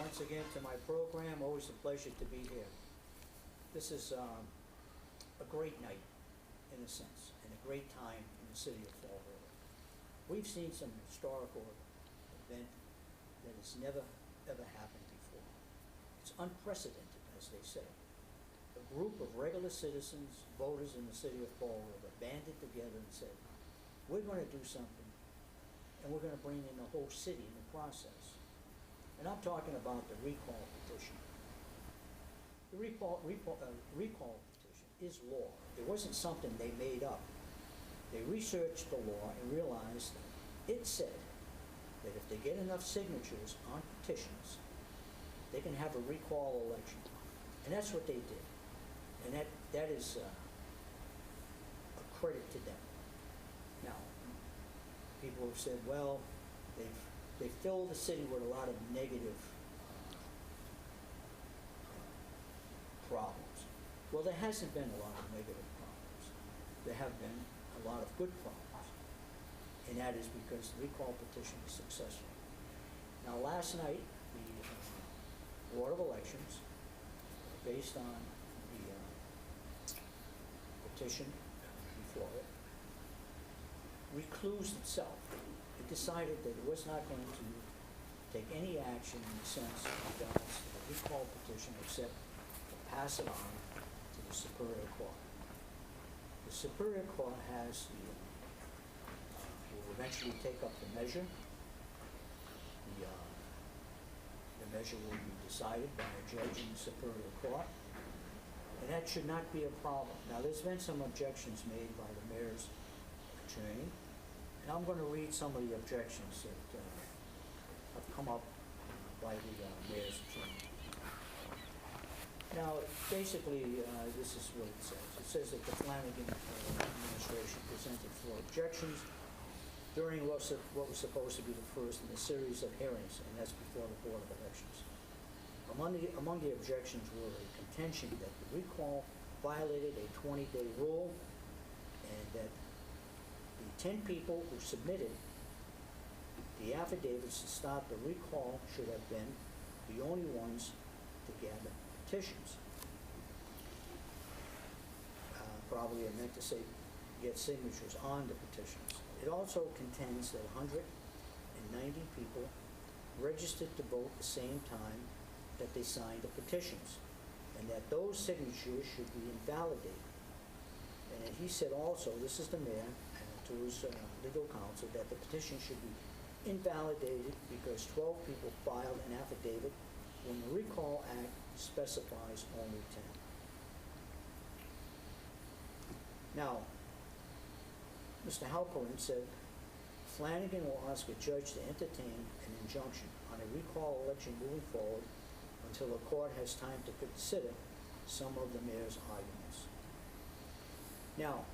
once again to my program. Always a pleasure to be here. This is a great night, in a sense, and a great time in the city of Fall River. We've seen some historical event that has never, ever happened before. It's unprecedented, as they say. A group of regular citizens, voters in the city of Fall River, banded together and said, we're going to do something, and we're going to bring in the whole city in the process. And I'm talking about the recall petition. The recall petition is law. It wasn't something they made up. They researched the law and realized it said that if they get enough signatures on petitions, they can have a recall election. And that's what they did. And that is a credit to them. Now, people have said, well, they've filled the city with a lot of negative problems. Well, there hasn't been a lot of negative problems. There have been a lot of good problems. And that is because the recall petition is successful. Now, last night, the Board of Elections, based on the petition before it, reclused itself. It decided that it was not going to take any action in the sense of regards to the recall petition except to pass it on to the Superior Court. The Superior Court has will eventually take up the measure. The measure will be decided by a judge in the Superior Court, and that should not be a problem. Now, there's been some objections made by the mayor's attorney, and I'm going to read some of the objections that have come up by the mayor's attorney. Now, basically, this is what it says. It says that the Flanagan administration presented 4 objections during what was supposed to be the first in a series of hearings, and that's before the Board of Elections. Among the objections were a contention that the recall violated a 20-day rule, and that the 10 people who submitted the affidavits to stop the recall should have been the only ones to gather petitions. Probably I meant to say get signatures on the petitions. It also contends that 190 people registered to vote at the same time that they signed the petitions, and that those signatures should be invalidated. And he said also, this is the mayor, to his legal counsel, that the petition should be invalidated because 12 people filed an affidavit when the Recall Act specifies only 10. Now, Mr. Halperin said, Flanagan will ask a judge to entertain an injunction on a recall election moving forward until the court has time to consider some of the mayor's arguments. Now,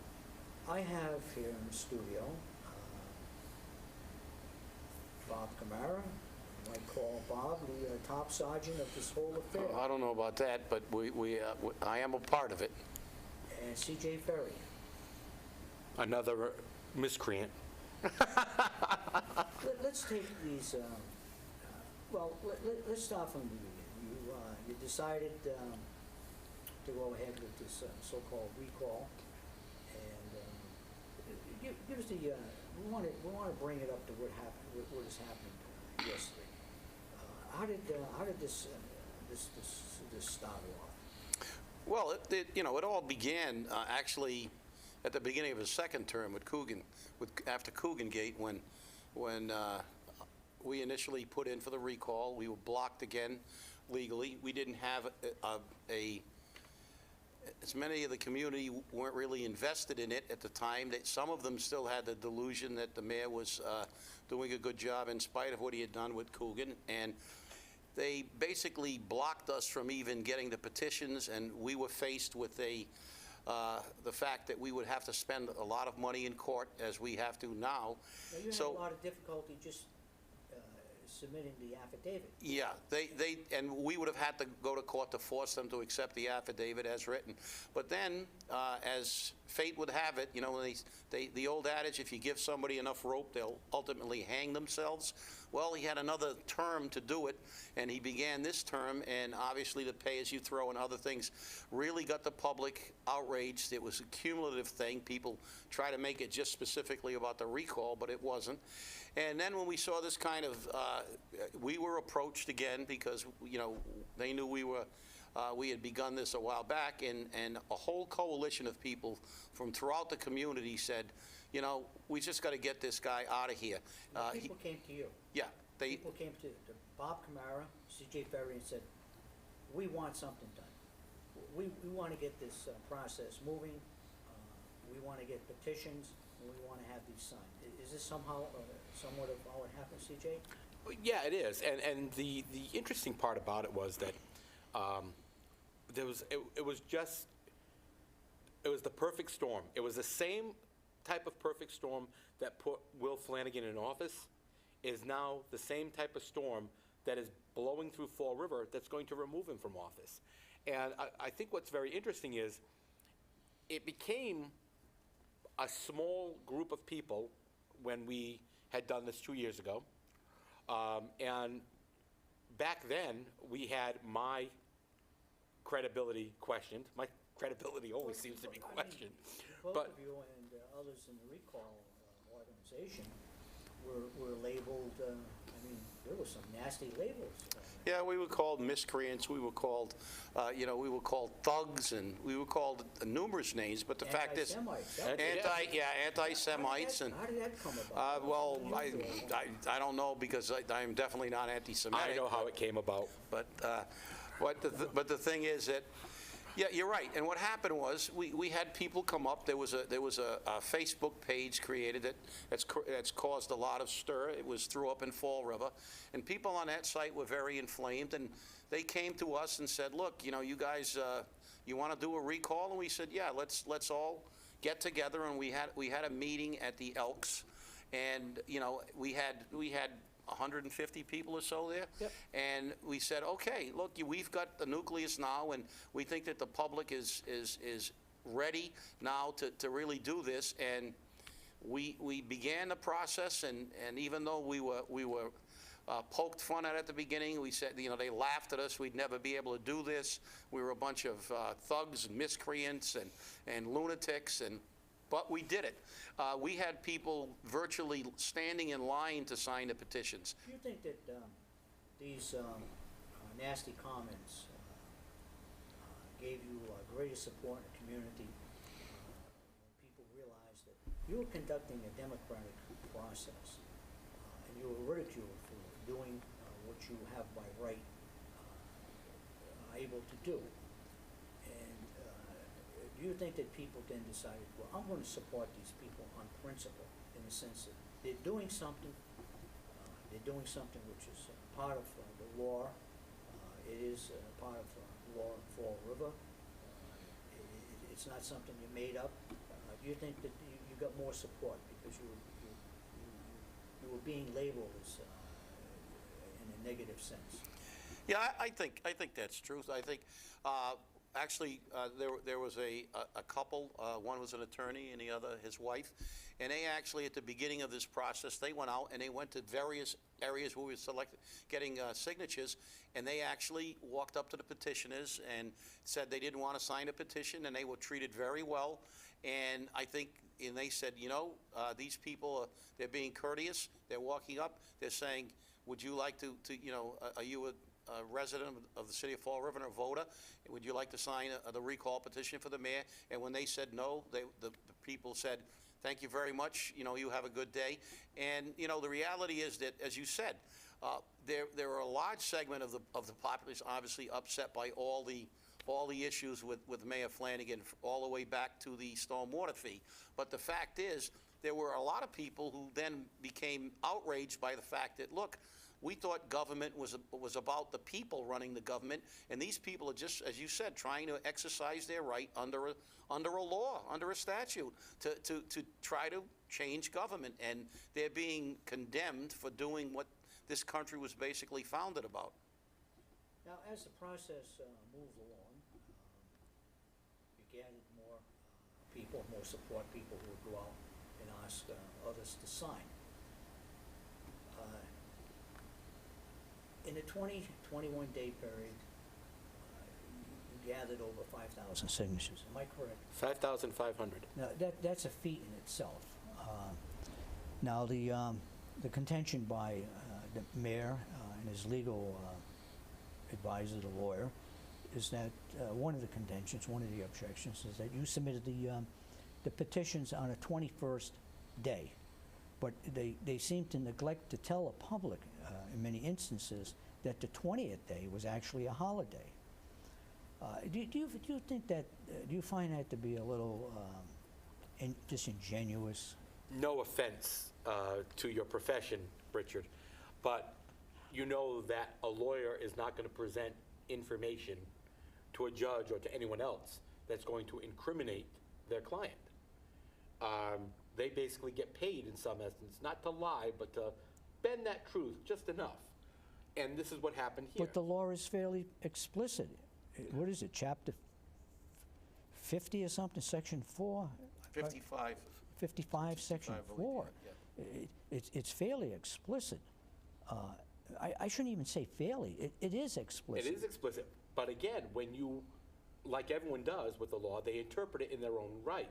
I have here in the studio Bob Camara. I might call Bob the top sergeant of this whole affair. I don't know about that, but I am a part of it. And CJ Ferry. Another miscreant. Let's take these, let's start from the beginning. You decided to go ahead with this so-called recall, and give us the, we want to bring it up to what happened, what has happened yesterday. How did this start off? Well, it all began actually at the beginning of his second term with Coogan, after Coogan Gate, when we initially put in for the recall. We were blocked again legally. We didn't have as many of the community weren't really invested in it at the time. Some of them still had the delusion that the mayor was doing a good job in spite of what he had done with Coogan, and they basically blocked us from even getting the petitions, and we were faced with the fact that we would have to spend a lot of money in court, as we have to now. Now, you had a lot of difficulty just submitting the affidavit. Yeah, and we would have had to go to court to force them to accept the affidavit as written. But then, as fate would have it, you know, the old adage, if you give somebody enough rope, they'll ultimately hang themselves. Well, he had another term to do it, and he began this term, and obviously the pay-as-you-throw and other things really got the public outraged. It was a cumulative thing. People try to make it just specifically about the recall, but it wasn't. And then when we saw this kind of, we were approached again because, you know, they knew we had begun this a while back, and a whole coalition of people from throughout the community said, you know, we just got to get this guy out of here. People came to you. Yeah. People came to Bob Camara, CJ Ferry, and said, we want something done. We want to get this process moving. We want to get petitions, and we want to have these signed. Is this somehow, somewhat of how it happened, CJ? Yeah, it is. And the interesting part about it was that it was the perfect storm. It was the same type of perfect storm that put Will Flanagan in office is now the same type of storm that is blowing through Fall River that's going to remove him from office. And I think what's very interesting is it became a small group of people when we had done this 2 years ago. And back then, we had my credibility questioned. My credibility always seems to be questioned. Both of you and others in the recall organization were labeled, I mean, there were some nasty labels. Yeah, we were called miscreants, we were called, you know, we were called thugs, and we were called numerous names, but the fact is... Anti-Semites. Anti-Semites. How did that come about? Well, I don't know, because I'm definitely not anti-Semitic. I know how it came about. But the thing is that, yeah, you're right. And what happened was we had people come up. There was a Facebook page created that's caused a lot of stir. It was threw up in Fall River, and people on that site were very inflamed. And they came to us and said, "Look, you know, you guys, you want to do a recall?" And we said, "Yeah, let's all get together." And we had a meeting at the Elks, and you know, we had 150 people or so there. Yep. And we said, okay, look, we've got the nucleus now, and we think that the public is ready now to really do this. And we began the process, and even though we were poked fun at the beginning, we said, you know, they laughed at us, we'd never be able to do this. We were a bunch of thugs and miscreants and lunatics, but we did it. We had people virtually standing in line to sign the petitions. Do you think that these nasty comments gave you greater support in the community when people realized that you were conducting a democratic process and you were ridiculed for doing what you have by right able to do? Do you think that people then decided, well, I'm going to support these people on principle, in the sense that they're doing something which is part of the law. It is part of law in Fall River. It's not something you made up. Do you think that you got more support because you were being labeled as in a negative sense? Yeah, I think that's true. I think. Actually, there was a couple, one was an attorney and the other his wife, and they actually, at the beginning of this process, they went out and they went to various areas where we were getting signatures, and they actually walked up to the petitioners and said they didn't want to sign a petition, and they were treated very well. And I think, and they said, you know, these people, they're being courteous, they're walking up, they're saying, would you like to you know, are you a resident of the city of Fall River and a voter? Would you like to sign the recall petition for the mayor? And when they said no, the people said, thank you very much, you know, you have a good day. And, you know, the reality is that, as you said, there are a large segment of the population obviously upset by all the issues with Mayor Flanagan, all the way back to the stormwater fee. But the fact is, there were a lot of people who then became outraged by the fact that, look, we thought government was about the people running the government, and these people are just, as you said, trying to exercise their right under a law, under a statute, to try to change government, and they're being condemned for doing what this country was basically founded about. Now, as the process moved along, you gathered more people, more support people who would go out and ask others to sign. In the 21-day period, you gathered over 5,000 signatures. Am I correct? 5,500. Now, that's a feat in itself. Now, the contention by the mayor and his legal advisor, the lawyer, is that one of the contentions, one of the objections, is that you submitted the petitions on a 21st day, but they seem to neglect to tell the public in many instances that the 20th day was actually a holiday. Do you think that, do you find that to be a little disingenuous? No offense to your profession, Richard, but you know that a lawyer is not going to present information to a judge or to anyone else that's going to incriminate their client. They basically get paid in some essence, not to lie, but to bend that truth just enough. And this is what happened here. But the law is fairly explicit. What is it, chapter 50 or something, section 4? 55. 55, section 4. Yeah. It's fairly explicit. I shouldn't even say fairly. It is explicit. It is explicit. But again, when you, like everyone does with the law, they interpret it in their own right.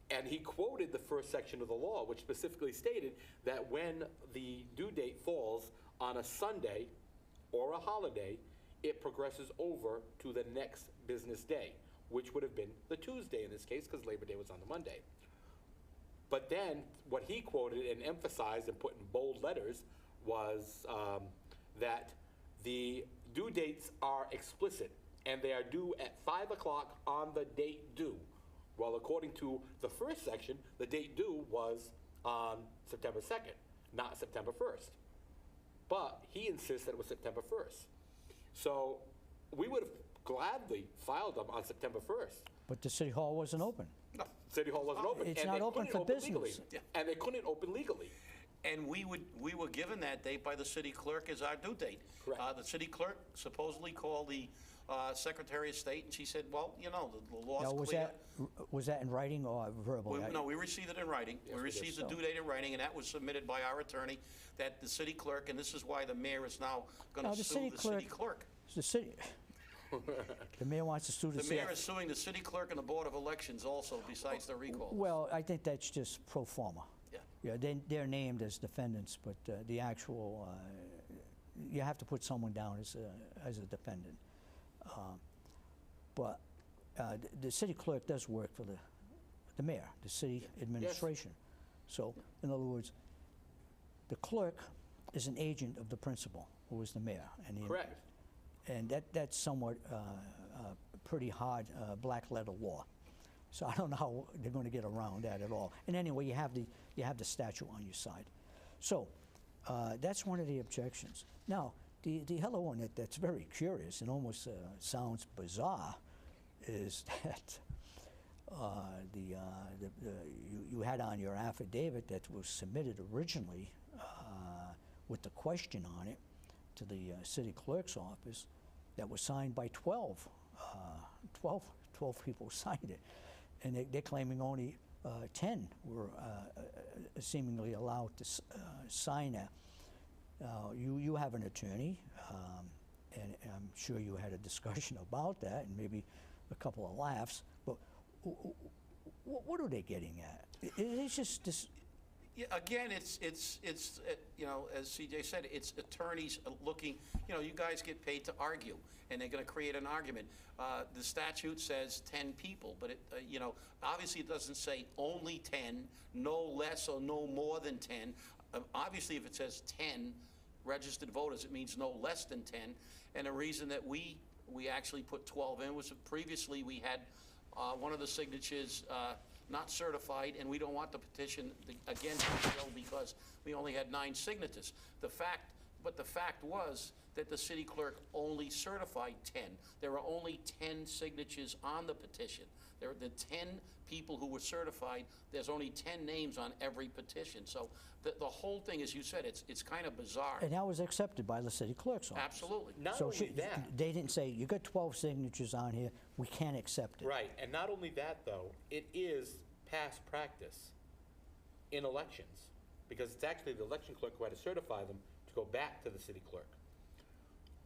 And he quoted the first section of the law, which specifically stated that when the due date falls on a Sunday or a holiday, it progresses over to the next business day, which would have been the Tuesday in this case, because Labor Day was on the Monday. But then what he quoted and emphasized and put in bold letters was that the due dates are explicit, and they are due at 5 o'clock on the date due. Well, according to the first section, the date due was on September 2nd, not September 1st. But he insists that it was September 1st. So we would have gladly filed them on September 1st. But the city hall wasn't open. No, City Hall wasn't open. It's and not they open couldn't for open business. legally. Yeah. And they couldn't open legally. And we were given that date by the city clerk as our due date. Correct. The city clerk supposedly called the Secretary of State, and she said, well, you know, the law's Now, clear. was that in writing or verbally? No, we received it in writing. Yes, We we did. received the due date in writing, and that was submitted by our attorney, that the city clerk, and this is why the mayor is now Now, going to the sue city the city clerk- clerk. The city, the mayor wants to sue the The city. mayor is suing the city clerk and the Board of Elections also, besides the recall. Well, I think that's just pro forma. Yeah. Yeah, they're named as defendants, but the actual, you have to put someone down as a defendant. But the city clerk does work for the mayor, the city administration. So, in other words, the clerk is an agent of the principal, who is the mayor. And Correct. And that's somewhat pretty hard black letter law. So I don't know how they're going to get around that at all. And anyway, you have the statute on your side. So that's one of the objections. Now, the other one that's very curious and almost sounds bizarre is that you had on your affidavit that was submitted originally with the question on it to the city clerk's office that was signed by 12 people signed it. And they're claiming only 10 were seemingly allowed to sign that. You have an attorney, and I'm sure you had a discussion about that, and maybe a couple of laughs, but what are they getting at? It's just this. Yeah, again, it's you know, as CJ said, it's attorneys looking, you know, you guys get paid to argue, and they're going to create an argument. The statute says 10 people, but it, you know, obviously it doesn't say only 10, no less or no more than 10. Obviously, if it says 10 registered voters, it means no less than 10. And the reason that we actually put 12 in was that previously we had one of the signatures not certified, and we don't want the petition again to fail because we only had 9 signatures. But the fact was that the city clerk only certified 10. There are only 10 signatures on the petition. There are the 10 people who were certified. There's only 10 names on every petition. So the whole thing, as you said, it's kind of bizarre. And that was accepted by the city clerk's office. Absolutely. Not So only that. they didn't say, you got 12 signatures on here, we can't accept it. Right, and not only that, though, it is past practice in elections, because it's actually the election clerk who had to certify them to go back to the city clerk.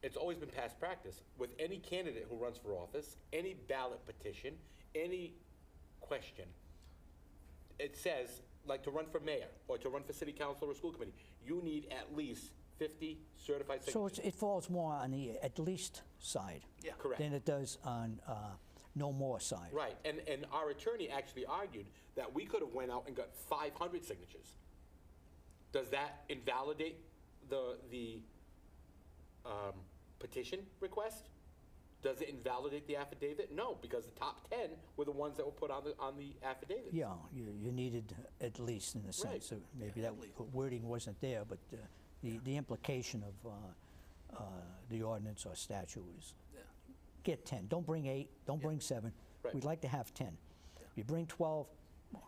It's always been past practice. With any candidate who runs for office, any ballot petition, any question, it says, like to run for mayor, or to run for city council or school committee, you need at least 50 certified signatures. So it falls more on the at least side. Yeah. Correct. Than it does on no more side. Right, and our attorney actually argued that we could have went out and got 500 signatures. Does that invalidate the petition request? Does it invalidate the affidavit? No, because the top 10 were the ones that were put on the affidavit. Yeah, you needed at least in a sense. Right. So maybe Yeah, that at least. wording wasn't there, but the implication of the ordinance or statute is Yeah. get 10. Don't bring 8, don't bring 7. Right. We'd like to have 10. You bring 12,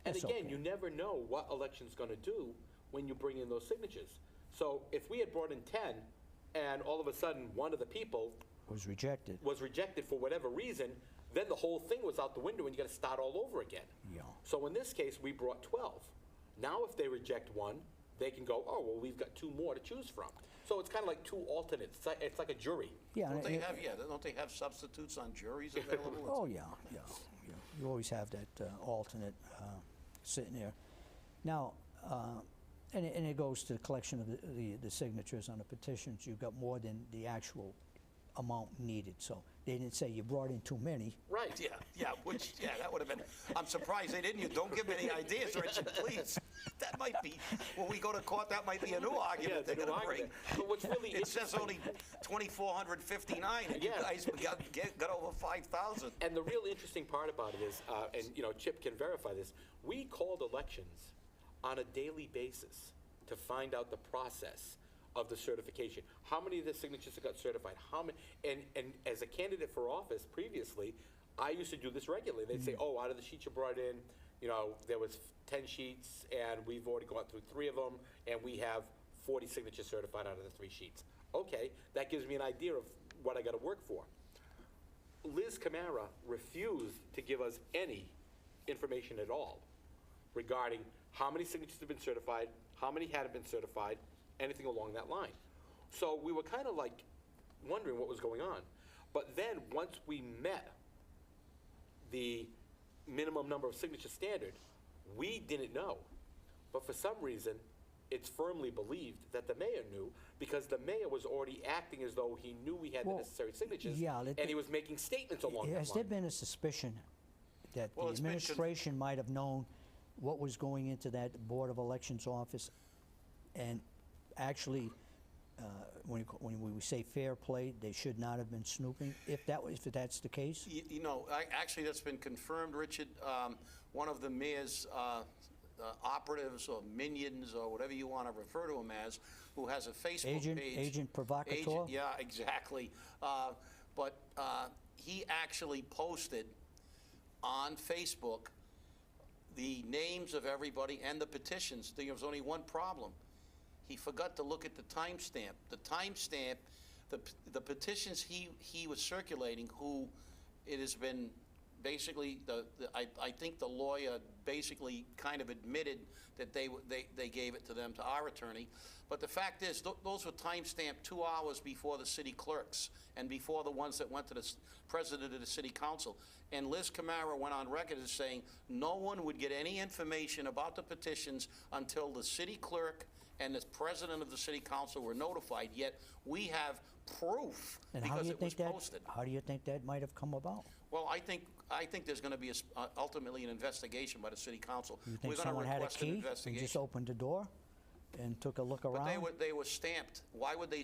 And that's again, okay. you never know what election's going to do when you bring in those signatures. So if we had brought in 10, and all of a sudden one of the people was rejected. was rejected for whatever reason, then the whole thing was out the window and you got to start all over again. Yeah. So in this case, we brought 12. Now if they reject one, they can go, oh, well, we've got 2 more to choose from. So it's kind of like 2 alternates. It's like a jury. Yeah. Don't and they it- have, don't they have substitutes on juries available? Oh, yeah. You always have that alternate sitting there. Now, and it goes to the collection of the signatures on the petitions. You've got more than the actual amount needed. So they didn't say you brought in too many. Right. Yeah, that would have been, I'm surprised they didn't. You don't give me any ideas, Richard, please. That might be, when we go to court, that might be a new argument they're the new going to bring. argument. But what's really It says interesting- only 2,459, and you Yeah. guys got over 5,000. And the real interesting part about it is, and Chip can verify this, we called elections on a daily basis to find out the process of the certification. How many of the signatures got certified? How many? And as a candidate for office previously, I used to do this regularly. They'd say, oh, out of the sheets you brought in, there was 10 sheets, and we've already gone through 3 of them, and we have 40 signatures certified out of the 3 sheets. Okay, that gives me an idea of what I got to work for. Liz Camara refused to give us any information at all regarding how many signatures have been certified, how many hadn't been certified, anything along that line. So we were kind of like wondering what was going on. But then once we met the minimum number of signature standard, we didn't know. But for some reason, it's firmly believed that the mayor knew, because the mayor was already acting as though he knew we had the Well, necessary signatures, yeah, and he was making statements along that Has there line. been a suspicion that Well, the it's been administration might have known what was going into that Board of Elections office? And actually, when we say fair play, they should not have been snooping, if that's the case? Actually, that's been confirmed, Richard. One of the mayor's operatives or minions or whatever you want to refer to him as, who has a Facebook page. Agent provocateur? Yeah, exactly. But he actually posted on Facebook the names of everybody and the petitions. There was only one problem. He forgot to look at the timestamp. The timestamp, the petitions he was circulating, who it has been basically, I think the lawyer basically kind of admitted that they gave it to them, to our attorney. But the fact is, those were timestamped 2 hours before the city clerks and before the ones that went to the president of the city council. And Liz Camara went on record as saying no one would get any information about the petitions until the city clerk and the president of the city council were notified, yet we have proof And how because do you it was think posted. how do you think that might have come about? Well, I think there's going to be ultimately an investigation by the city council. You We're think gonna someone had a request an key and just investigation. opened the door and took a look But around? they were stamped. Why were they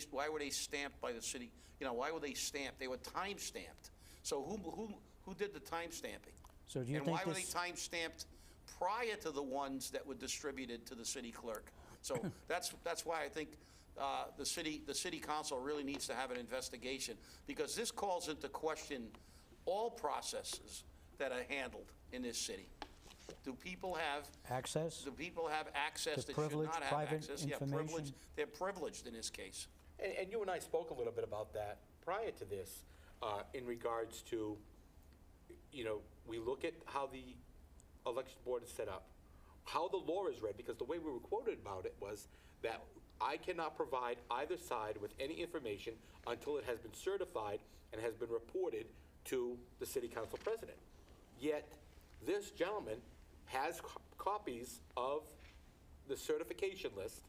stamped by the city? Why were they stamped? They were time stamped. So who did the time stamping? So do you And think why were they this? time stamped prior to the ones that were distributed to the city clerk? So that's why I think the city council really needs to have an investigation, because this calls into question all processes that are handled in this city. Do people have Access? Do people have access To that should privilege, not have private access? Yeah, information? privileged. They're privileged in this case. And you and I spoke a little bit about that prior to this, in regards to, we look at how the election board is set up, how the law is read, because the way we were quoted about it was that I cannot provide either side with any information until it has been certified and has been reported to the city council president. Yet, this gentleman has copies of the certification list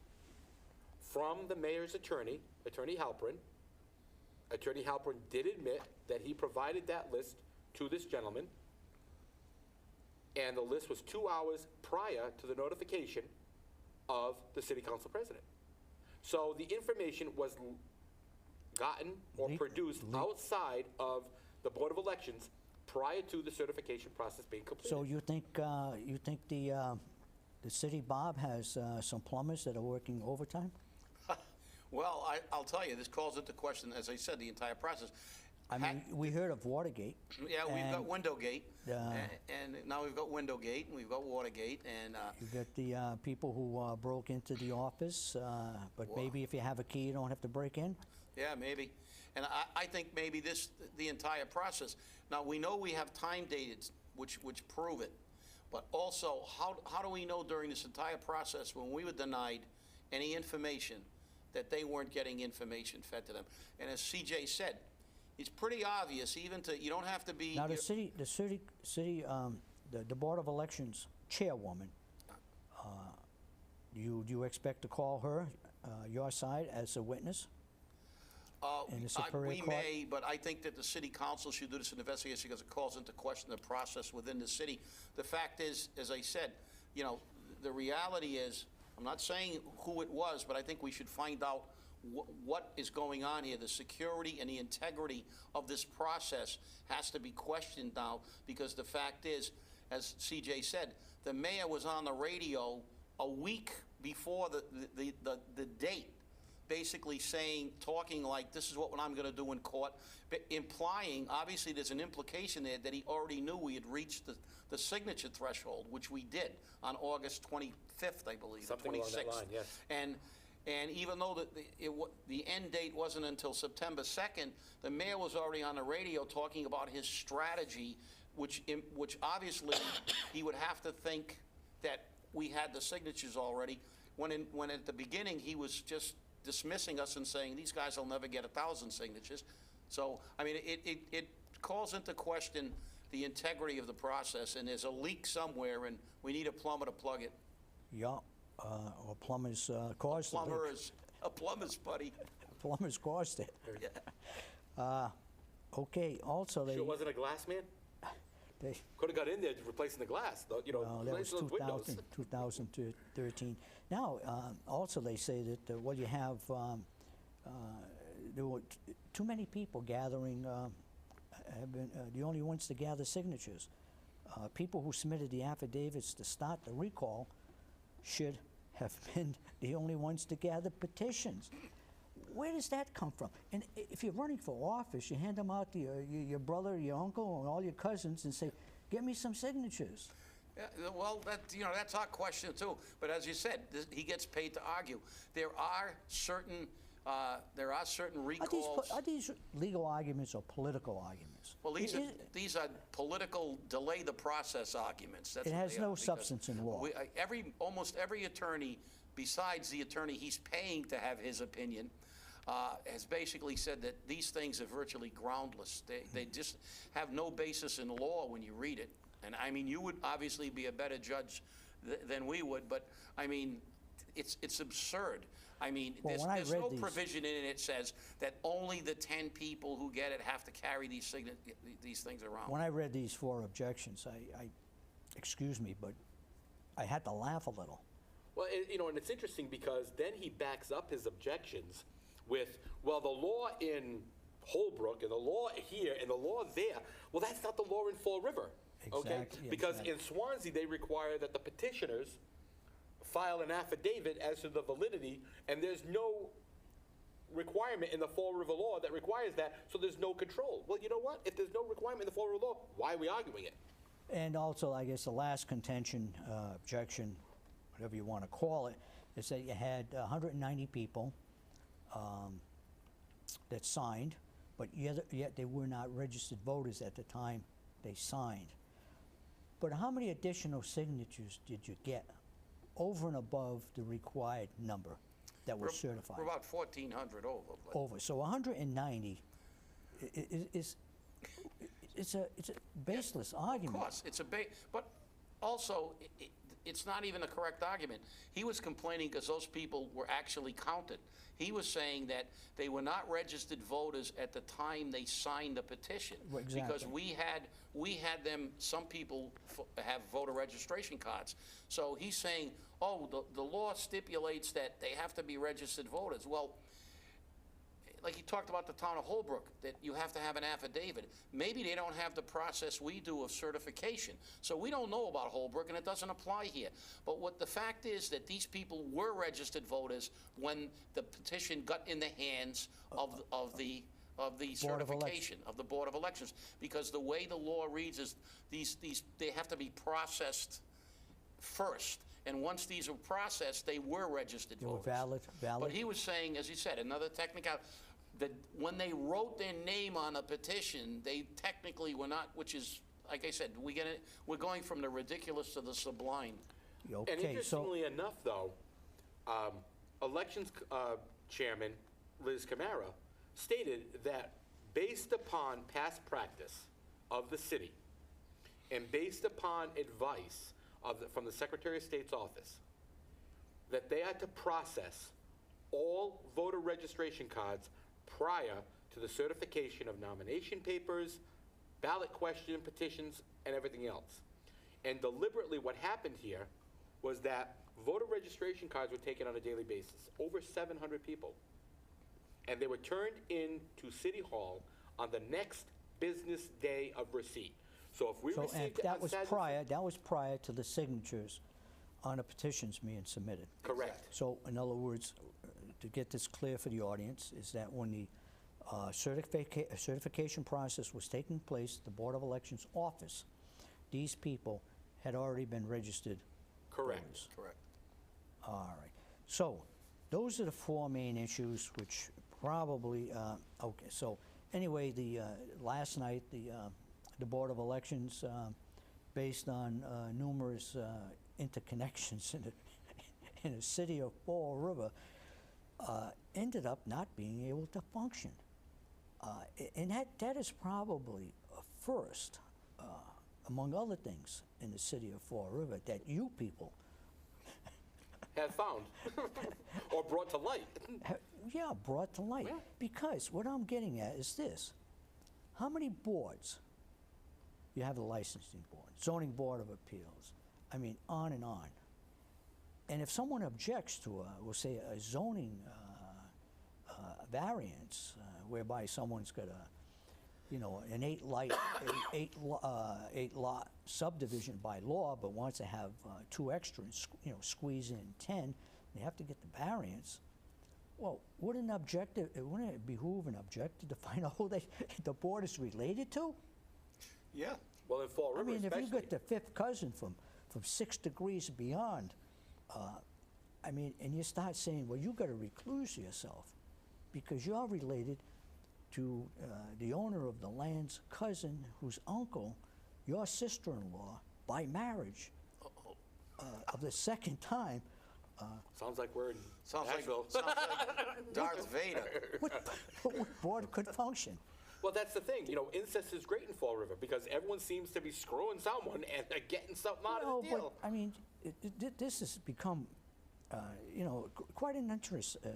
from the mayor's attorney, Attorney Halperin. Attorney Halperin did admit that he provided that list to this gentleman, and the list was 2 hours prior to the notification of the city council president. So the information was gotten or produced outside of the Board of Elections prior to the certification process being completed. So you think the city, Bob, has some plumbers that are working overtime? Well, I'll tell you, this calls into question, as I said, the entire process. I mean, we heard of Watergate. Yeah, we've got Windowgate, Uh, and now we've got Windowgate, and we've got Watergate, and You got the people who broke into the office, but maybe if you have a key, you don't have to break in? yeah, maybe. And I think maybe the entire process. Now, we know we have time dated, which prove it, but also, how do we know during this entire process, when we were denied any information, that they weren't getting information fed to them? And as CJ said, it's pretty obvious, you don't have to be. Now, the Board of Elections chairwoman, do you expect to call her, your side, as a witness? In the Superior We Court? may, but I think that the city council should do this investigation because it calls into question the process within the city. The fact is, as I said, the reality is, I'm not saying who it was, but I think we should find out what is going on here. The security and the integrity of this process has to be questioned now, because the fact is, as CJ said, the mayor was on the radio a week before the date, basically talking like, this is what I'm going to do in court, implying, obviously there's an implication there that he already knew we had reached the signature threshold, which we did on August 25th, I believe, Something 26th. along that line, yes. And even though the end date wasn't until September 2nd, the mayor was already on the radio talking about his strategy, which obviously he would have to think that we had the signatures already, when at the beginning he was just dismissing us and saying, these guys will never get 1,000 signatures. So, I mean, it calls into question the integrity of the process, and there's a leak somewhere, and we need a plumber to plug it. Yeah, or plumbers caused the leak. A plumber's buddy. Plumbers caused it. Yeah. Okay, also they... Sure wasn't a glass man? Could have got in there replacing the glass, No, that was replacing those windows. 2013. Now, also they say that, you have, there were too many people gathering, have been the only ones to gather signatures. People who submitted the affidavits to start the recall should have been the only ones to gather petitions. Where does that come from? And if you're running for office, you hand them out to your brother, your uncle, and all your cousins and say, get me some signatures. Yeah, well, that's our question too. But as you said, he gets paid to argue. There are certain recalls. Are these legal arguments or political arguments? Well, these are political delay the process arguments. That's It what has they no are, substance in law. Almost every attorney, besides the attorney he's paying to have his opinion, has basically said that these things are virtually groundless. They just have no basis in law when you read it. And I mean, you would obviously be a better judge than we would, but I mean, it's absurd. I mean, Well, there's no provision in it that says that only the 10 people who get it have to carry these things around. When I read these 4 objections, excuse me, but I had to laugh a little. Well, and it's interesting because then he backs up his objections with, well, the law in Holbrook and the law here and the law there. Well, that's not the law in Fall River. Okay? Exactly, Because exactly. in Swansea, they require that the petitioners file an affidavit as to the validity, and there's no requirement in the Fall River law that requires that, so there's no control. Well, you know what? If there's no requirement in the Fall River law, why are we arguing it? And also, I guess the last contention, objection, whatever you want to call it, is that you had 190 people that signed, but yet they were not registered voters at the time they signed. But how many additional signatures did you get over and above the required number that were certified? We're about 1,400 over. But Over. So 190 is it's a baseless argument. Of course, but also, it's not even a correct argument. He was complaining because those people were actually counted. He was saying that they were not registered voters at the time they signed the petition. Well, exactly. Because we had them, some people have voter registration cards. So he's saying, oh, the law stipulates that they have to be registered voters. Well, like he talked about the town of Holbrook, that you have to have an affidavit. Maybe they don't have the process we do of certification. So we don't know about Holbrook, and it doesn't apply here. But what the fact is that these people were registered voters when the petition got in the hands of the certification of the Board of Elections. Because the way the law reads is they have to be processed first. And once these were processed, they were registered voters. They were valid. But he was saying, as he said, another technical, that when they wrote their name on a petition, they technically were not, which is, like I said, we're going from the ridiculous to the sublime. Okay, And interestingly enough, though, elections chairman Liz Camara stated that based upon past practice of the city and based upon advice from the Secretary of State's office, that they had to process all voter registration cards prior to the certification of nomination papers, ballot question petitions, and everything else. And deliberately what happened here was that voter registration cards were taken on a daily basis, over 700 people. And they were turned into City Hall on the next business day of receipt. So if we received it on Saturday- that was prior to the signatures on the petitions being submitted. Correct. So in other words, to get this clear for the audience, is that when the certification process was taking place at the Board of Elections office, these people had already been registered Correct. voters. Correct. All right. So those are the four main issues, which probably, okay. So anyway, last night, the Board of Elections, based on numerous interconnections in the city of Fall River, ended up not being able to function. And that is probably a first, among other things, in the city of Fall River, that you people Have found or brought to light. brought to light. Yeah. Because what I'm getting at is this. How many boards? You have the licensing board, zoning board of appeals. I mean, on and on. And if someone objects to we'll say a zoning variance, whereby someone's got an 8-lot subdivision by law, but wants to have 2 extra and squeeze in 10, they have to get the variance. Well, wouldn't it behoove an objector to find out who the board is related to? Yeah. Well, in Fall River I mean, if especially. you got the 5th cousin from 6 degrees beyond, I mean, and you start saying, well, you got to recluse yourself because you're related to the owner of the land's cousin, whose uncle, your sister-in-law, by marriage, of the second time. Sounds like we're in Sounds like Nashville. Darth Vader. What board could function? Well, that's the thing. Incest is great in Fall River because everyone seems to be screwing someone and they're getting something out of the deal. But I mean, this has become, quite an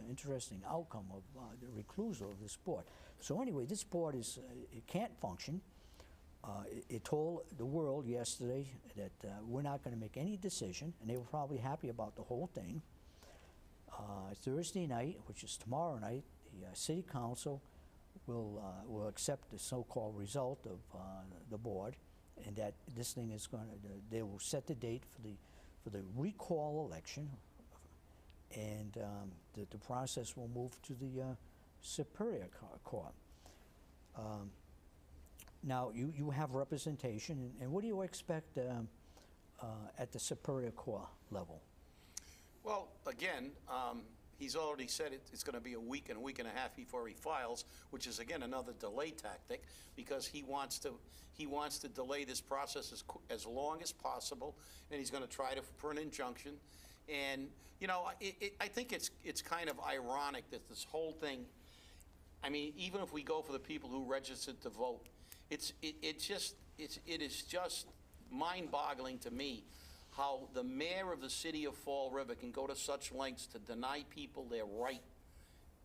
interesting outcome of the reclusal of this board. So anyway, this board it can't function. It told the world yesterday that we're not going to make any decision, and they were probably happy about the whole thing. Thursday night, which is tomorrow night, the city council will accept the so-called result of the board, and that this thing is going to. They will set the date for the recall election, and the process will move to Superior Court. Now, you have representation, and what do you expect at the Superior Court level? Well, again, he's already said it's going to be a week and a half before he files, which is, again, another delay tactic, because he wants to delay this process as long as possible, and he's going to try for an injunction. And, you know, I think it's kind of ironic that this whole thing, I mean, even if we go for the people who registered to vote, it is just mind-boggling to me how the mayor of the city of Fall River can go to such lengths to deny people their right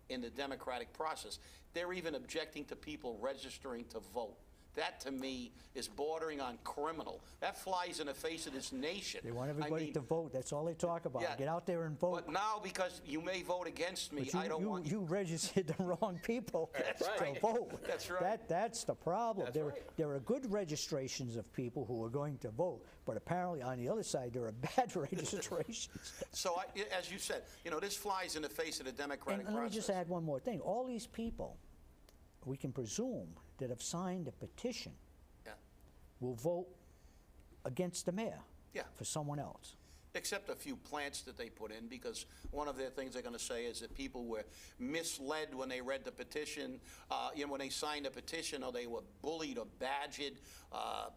in the democratic process. They're even objecting to people registering to vote. That, to me, is bordering on criminal. That flies in the face of this nation. They want everybody to vote. That's all they talk about. Yeah. Get out there and vote. But now, because you may vote against me, But I don't want you registered the wrong people to vote. That's right. That's the problem. That's right. There are good registrations of people who are going to vote, but apparently on the other side there are bad registrations. So, as you said, you know, this flies in the face of the democratic And let me process. just add one more thing. All these people, we can presume, that have signed a petition Yeah. will vote against the mayor Yeah. for someone else. Except a few plants that they put in, because one of their things they're going to say is that people were misled when they read the petition, you know, when they signed the petition, or they were bullied or badgered.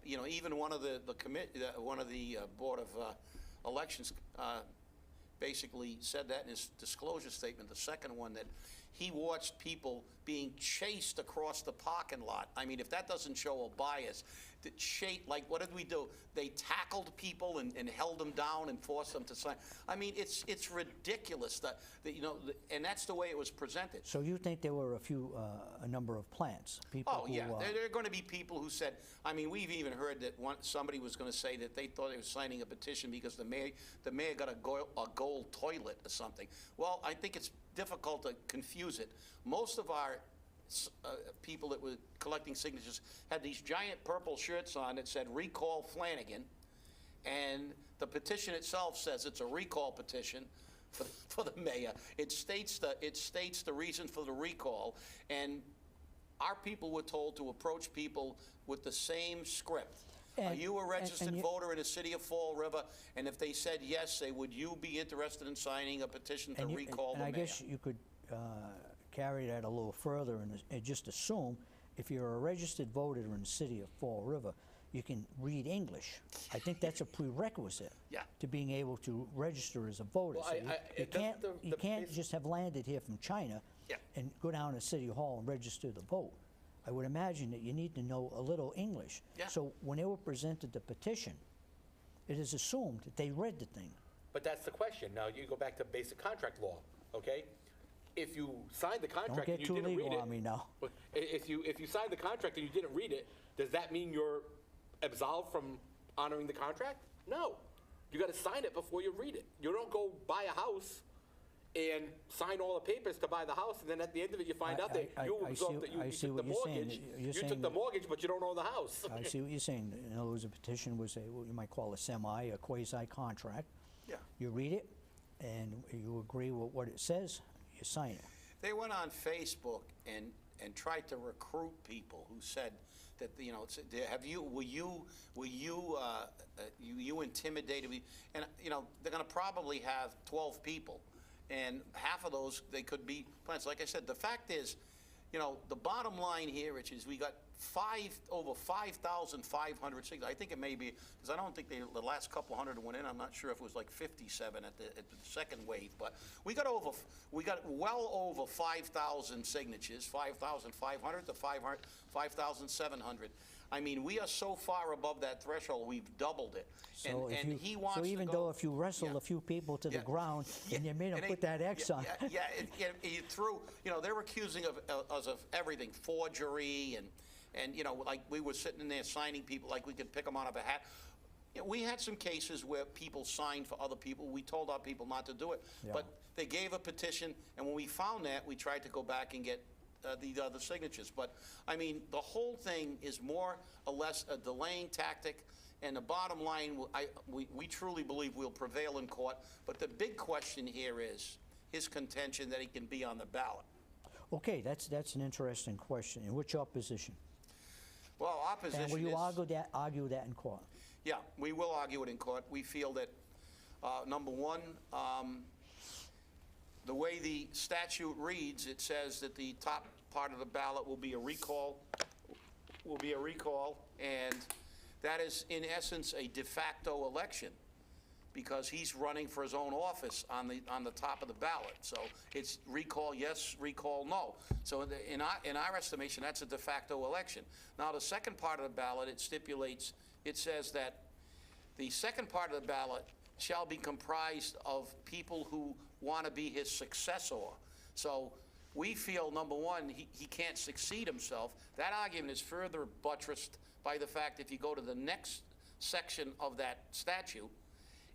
You know, even one of the Board of Elections basically said that in his disclosure statement, the second one, that he watched people being chased across the parking lot. I mean, if that doesn't show a bias, like, what did we do? They tackled people and held them down and forced them to sign. I mean, it's ridiculous that you know, and that's the way it was presented. So you think there were a number of plants, people Oh, who... yeah. There are going to be people who said, I mean, we've even heard that somebody was going to say that they thought they were signing a petition because the mayor got a gold toilet or something. Well, I think it's difficult to confuse it. Most of our people that were collecting signatures had these giant purple shirts on that said "Recall Flanagan," and the petition itself says it's a recall petition for the mayor. It states the reason for the recall, and our people were told to approach people with the same script. Are you a registered voter in the city of Fall River? And if they said yes, would you be interested in signing a petition to recall the mayor? And I guess you could carry that a little further and just assume if you're a registered voter in the city of Fall River, you can read English. I think that's a prerequisite to being able to register as a voter. Well, So you can't just have landed here from China and go down to City Hall and register to vote. I would imagine that you need to know a little English. Yeah. So when they were presented the petition, it is assumed that they read the thing. But that's the question. Now, you go back to basic contract law, okay? If you signed the contract and you didn't read it... Don't get too legal on me now. If you signed the contract and you didn't read it, does that mean you're absolved from honoring the contract? No. You got to sign it before you read it. You don't go buy a house and sign all the papers to buy the house, and then at the end of it, you find out that you took the mortgage. You took the mortgage, but you don't own the house. I see what you're saying. In other words, a petition was what you might call a quasi-contract. Yeah. You read it, and you agree with what it says, you sign it. They went on Facebook and tried to recruit people who said that, you know, were you intimidated? And, you know, they're going to probably have 12 people. And half of those, they could be plants. Like I said, the fact is, you know, the bottom line here, Rich, is we got over 5,500 signatures. I think it may be, because I don't think the last couple hundred went in. I'm not sure if it was like 57 at the second wave, but we got well over 5,000 signatures, 5,500 to 5,700. I mean, we are so far above that threshold, we've doubled it. So he wants so even though if you wrestled a few people to the ground and you made them put that X on. You threw, you know, they're accusing us of everything, forgery, and you know, like we were sitting in there signing people like we could pick them out of a hat. You know, we had some cases where people signed for other people. We told our people not to do it, but they gave a petition, and when we found that, we tried to go back and get the other signatures. But, I mean, the whole thing is more or less a delaying tactic, and the bottom line, we truly believe we'll prevail in court. But the big question here is his contention that he can be on the ballot. Okay, that's an interesting question. And what's your position? Well, our position And will you is... argue that in court? Yeah, we will argue it in court. We feel that, number one, the way the statute reads, it says that the top part of the ballot will be a recall, and that is, in essence, a de facto election, because he's running for his own office on the top of the ballot. So it's recall yes, recall no. So in our estimation, that's a de facto election. Now, the second part of the ballot, it says that the second part of the ballot shall be comprised of people who want to be his successor. So we feel, number one, he can't succeed himself. That argument is further buttressed by the fact, if you go to the next section of that statute,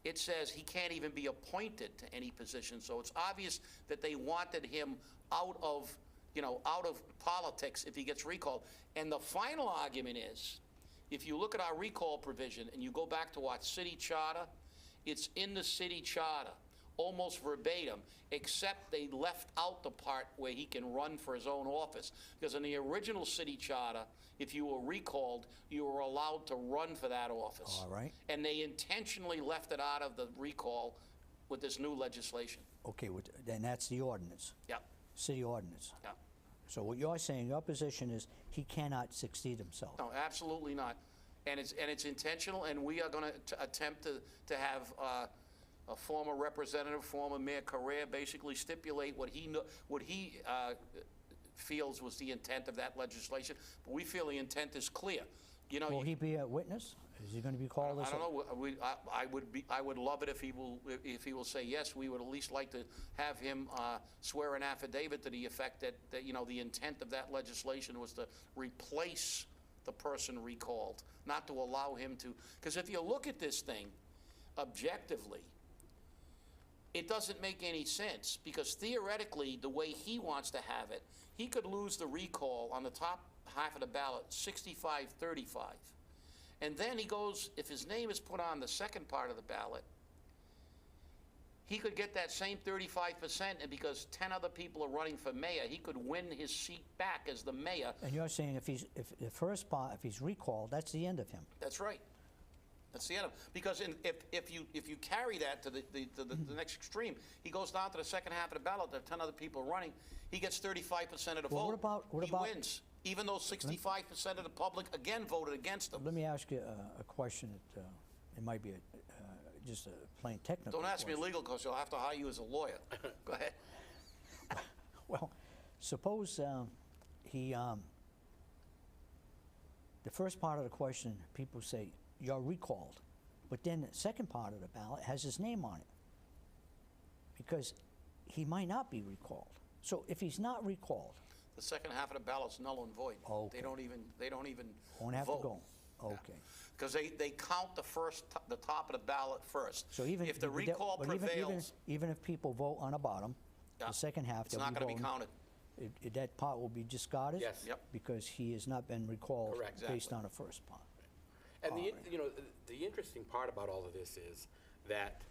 it says he can't even be appointed to any position. So it's obvious that they wanted him out of politics if he gets recalled. And the final argument is, if you look at our recall provision and you go back to our city charter, it's in the city charter, almost verbatim, except they left out the part where he can run for his own office. Because in the original city charter, if you were recalled, you were allowed to run for that office. All right. And they intentionally left it out of the recall with this new legislation. Okay, then that's the ordinance. Yep. City ordinance. Yep. So what you're saying, your position is he cannot succeed himself. No, absolutely not. And it's intentional, and we are going to attempt to have a former representative, former Mayor Correa, basically stipulate what he feels was the intent of that legislation. But we feel the intent is clear. You know, Will he be a witness? Is he going to be called as I don't know. I would love it if he will say yes. We would at least like to have him swear an affidavit to the effect that the intent of that legislation was to replace the person recalled, not to allow him to. Because if you look at this thing objectively, it doesn't make any sense, because theoretically, the way he wants to have it, he could lose the recall on the top half of the ballot 65-35. And then he goes, if his name is put on the second part of the ballot, he could get that same 35%, and because 10 other people are running for mayor, he could win his seat back as the mayor. And you're saying if he's recalled, that's the end of him. That's right. That's the end of it. Because if you carry that to the next extreme, he goes down to the second half of the ballot. There are 10 other people running. He gets 35% of the vote. He wins, even though 65% of the public again voted against him. Let me ask you a question that it might be just a plain technical. Don't ask me legal, because you'll have to hire you as a lawyer. Go ahead. Well, suppose the first part of the question, people say, you're recalled. But then the second part of the ballot has his name on it, because he might not be recalled. So if he's not recalled, the second half of the ballot's null and void. Okay. They don't even won't have vote. to go. Okay. Because they count the top of the ballot first. So even if the recall prevails, even if people vote on the bottom, the second half, it's not going to be counted. That part will be discarded. Yes. Yep. Because he has not been recalled. Correct. Based on the first part. And the interesting part about all of this is that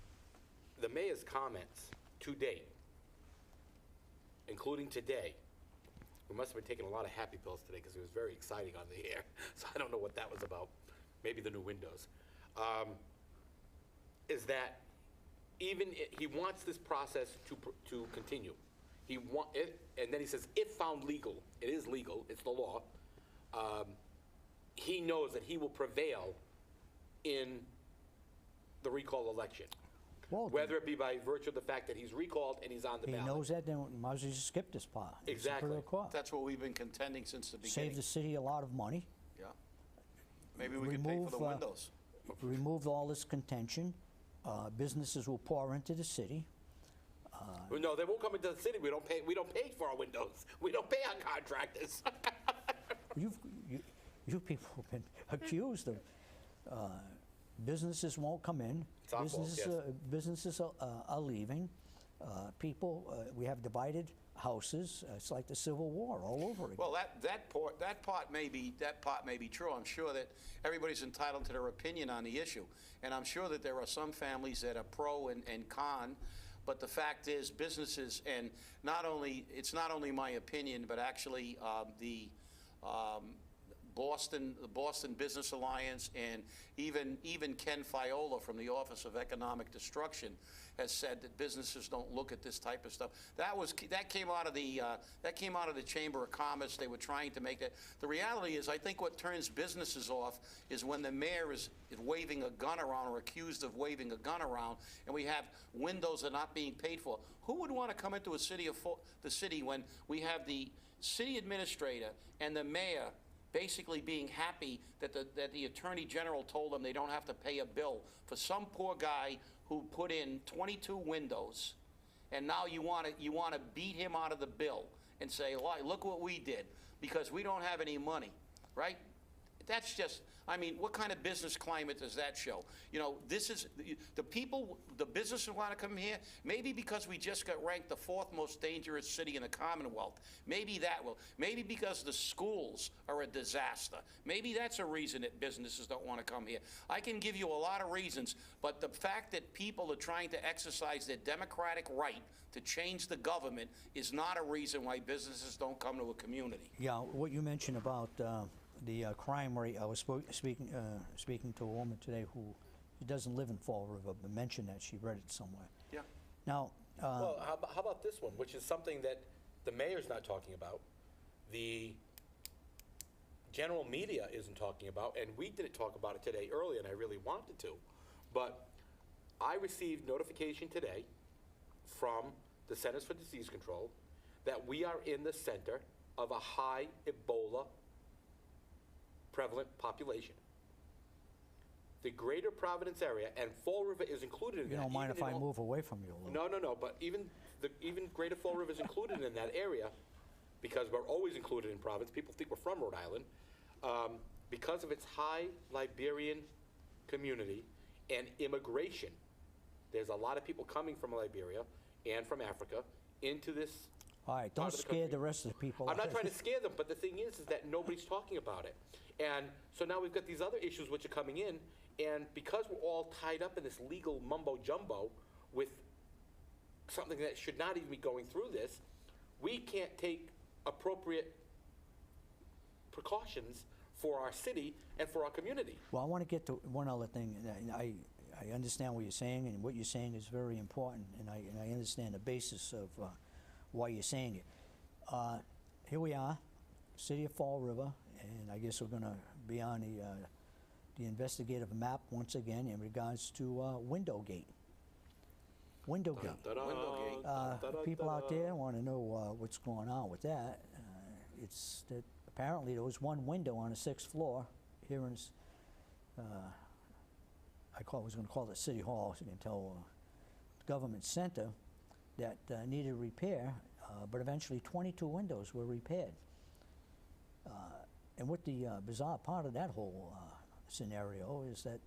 the mayor's comments to date, including today, we must have been taking a lot of happy pills today, because it was very exciting on the air. So I don't know what that was about. Maybe the new windows. Is that he wants this process to continue. And then he says, if found legal, it is legal, it's the law. He knows that he will prevail in the recall election. Well, whether it be by virtue of the fact that he's recalled and he's on the ballot. He knows that, then might as well just skip this part. Exactly. That's what we've been contending since the beginning. Save the city a lot of money. Yeah. Maybe we could pay for the windows. Remove all this contention. Businesses will pour into the city. No, they won't come into the city. We don't pay for our windows. We don't pay our contractors. You people have been accused of businesses won't come in. It's our fault, yes. Businesses are leaving. We have divided houses. It's like the Civil War all over again. Well, that part may be true. I'm sure that everybody's entitled to their opinion on the issue, and I'm sure that there are some families that are pro and con. But the fact is, businesses, and it's not only my opinion, but actually the Boston Business Alliance, and even Ken Fiola from the Office of Economic Destruction has said that businesses don't look at this type of stuff. That came out of the Chamber of Commerce. They were trying to make that. The reality is, I think what turns businesses off is when the mayor is waving a gun around or accused of waving a gun around, and we have windows that are not being paid for. Who would want to come into the city when we have the city administrator and the mayor basically being happy that the Attorney General told them they don't have to pay a bill for some poor guy who put in 22 windows, and now you want to beat him out of the bill and say, well, look what we did, because we don't have any money, right? That's just, I mean, what kind of business climate does that show? You know, this is, the businesses want to come here, maybe because we just got ranked the 4th most dangerous city in the Commonwealth. Maybe that will. Maybe because the schools are a disaster. Maybe that's a reason that businesses don't want to come here. I can give you a lot of reasons, but the fact that people are trying to exercise their democratic right to change the government is not a reason why businesses don't come to a community. Yeah, what you mentioned about the crime rate, I was speaking to a woman today who doesn't live in Fall River, but mentioned that she read it somewhere. Yeah. Now, Well, how about this one, which is something that the mayor's not talking about, the general media isn't talking about, and we didn't talk about it today earlier, and I really wanted to. But I received notification today from the Centers for Disease Control that we are in the center of a high Ebola prevalent population. The greater Providence area, and Fall River is included in that. you don't mind if I move away from you a little? No, but even greater Fall River is included in that area, because we're always included in Providence. People think we're from Rhode Island. Because of its high Liberian community and immigration, there's a lot of people coming from Liberia and from Africa into this. All right, don't scare the rest of the people. I'm not trying to scare them, but the thing is that nobody's talking about it. And so now we've got these other issues which are coming in, and because we're all tied up in this legal mumbo-jumbo with something that should not even be going through this, we can't take appropriate precautions for our city and for our community. Well, I want to get to one other thing. And I understand what you're saying, and what you're saying is very important, and I understand the basis of why you're saying it. Here we are, City of Fall River, and I guess we're going to be on the investigative map once again in regards to Windowgate. Windowgate. People out there want to know what's going on with that. It's that apparently there was one window on the 6th floor here in this, I was going to call it City Hall, so you can tell Government Center, that needed repair, but eventually 22 windows were repaired. And what the bizarre part of that whole scenario is that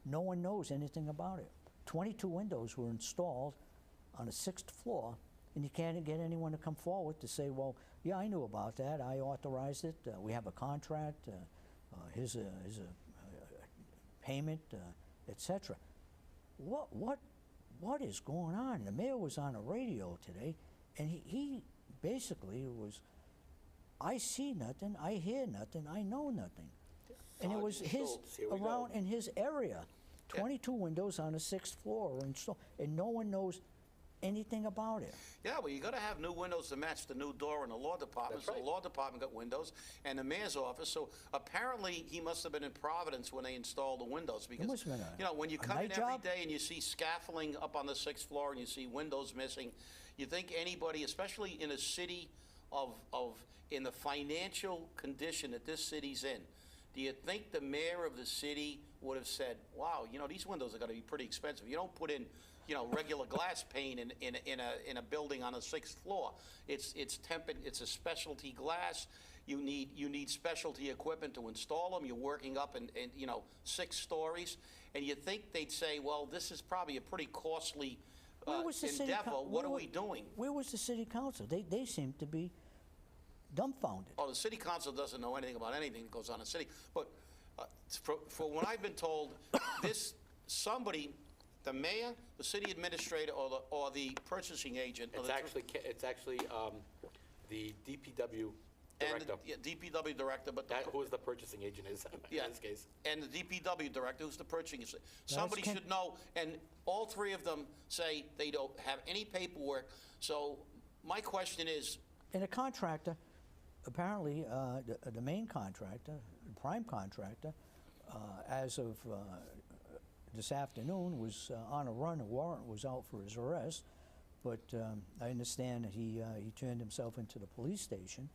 no one knows anything about it. 22 windows were installed on the 6th floor, and you can't get anyone to come forward to say, well, yeah, I knew about that, I authorized it, we have a contract, here's a payment, etc. What is going on? The mayor was on the radio today, and he basically was, I see nothing, I hear nothing, I know nothing. And it was around in his area. 22 windows on the 6th floor were installed, and no one knows anything about it. Yeah, well, you got to have new windows to match the new door in the law department. That's right. So the law department got windows, and the mayor's office. So apparently he must have been in Providence when they installed the windows, because must have been you know, when you come in night every job? day and you see scaffolding up on the 6th floor and you see windows missing, you think anybody, especially in a city in the financial condition that this city's in, do you think the mayor of the city would have said, wow, you know, these windows are going to be pretty expensive. You don't put in, you know, regular glass pane in a building on the 6th floor. It's tempered, it's a specialty glass. You need specialty equipment to install them. You're working up in you know, 6 stories. And you think they'd say, well, this is probably a pretty costly endeavor. What are we doing? Where was the city council? They seem to be dumbfounded. Oh, the city council doesn't know anything about anything that goes on in the city. But for what I've been told, somebody the mayor, the city administrator, or the purchasing agent. or It's actually the DPW and director. the DPW director, but Who is the purchasing agent is yeah, in this case. and the DPW director, who's the purchasing. Somebody Ken- should know, and all three of them say they don't have any paperwork. So my question is, And a contractor, apparently, the main contractor, the prime contractor, as of this afternoon, was on a run. A warrant was out for his arrest, but I understand that he turned himself into the police station.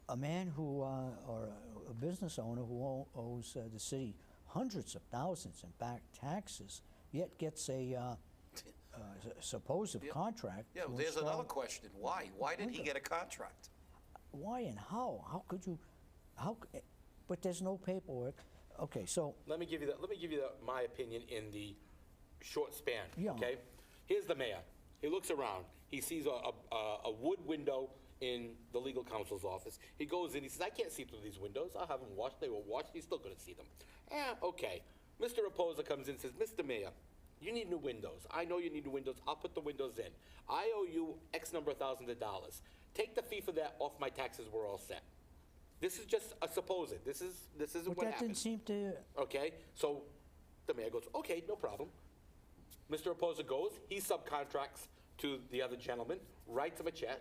A man who, or a business owner who owes the city hundreds of thousands in back taxes, yet gets a supposed contract. yeah, to there's install- another question. Why? Why did he get a contract? Why and how? How could you? But there's no paperwork. Okay, so Let me give you my opinion in the short span. Yeah. Okay, here's the mayor. He looks around. He sees a wood window in the legal counsel's office. He goes in. He says, "I can't see through these windows. I'll have them watched. They were watched. He's still going to see them." Okay. Mr. Reposa comes in and says, "Mr. Mayor, you need new windows. I know you need new windows. I'll put the windows in. I owe you X number of thousands of dollars. Take the fee for that off my taxes. We're all set." This is just a supposed. This isn't but what that happened. didn't seem to. Okay, so the mayor goes, "Okay, no problem." Mr. Reposa goes, he subcontracts to the other gentleman, writes him a check.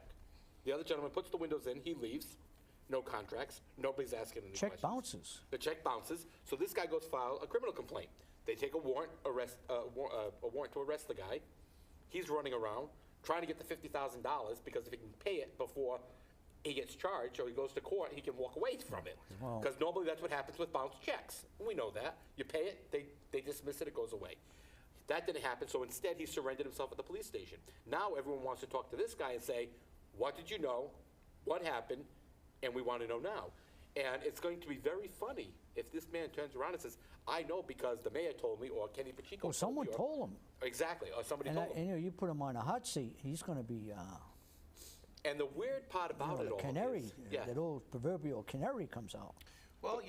The other gentleman puts the windows in, he leaves, no contracts, nobody's asking any Check questions. bounces. The check bounces, so this guy goes file a criminal complaint. They take a warrant to arrest the guy. He's running around trying to get the $50,000 because if he can pay it before he gets charged or he goes to court, he can walk away from it. Well- Because normally that's what happens with bounced checks. We know that. You pay it, they dismiss it, it goes away. That didn't happen, so instead he surrendered himself at the police station. Now everyone wants to talk to this guy and say, "What did you know? What happened? And we want to know now." And it's going to be very funny if this man turns around and says, "I know because the mayor told me," or Kenny Pacheco Well, someone told me. told him. Exactly, or somebody And, told him. and you put him on a hot seat, he's going to be And the weird part about it the all canary. is, yeah, That old proverbial canary comes out. Well,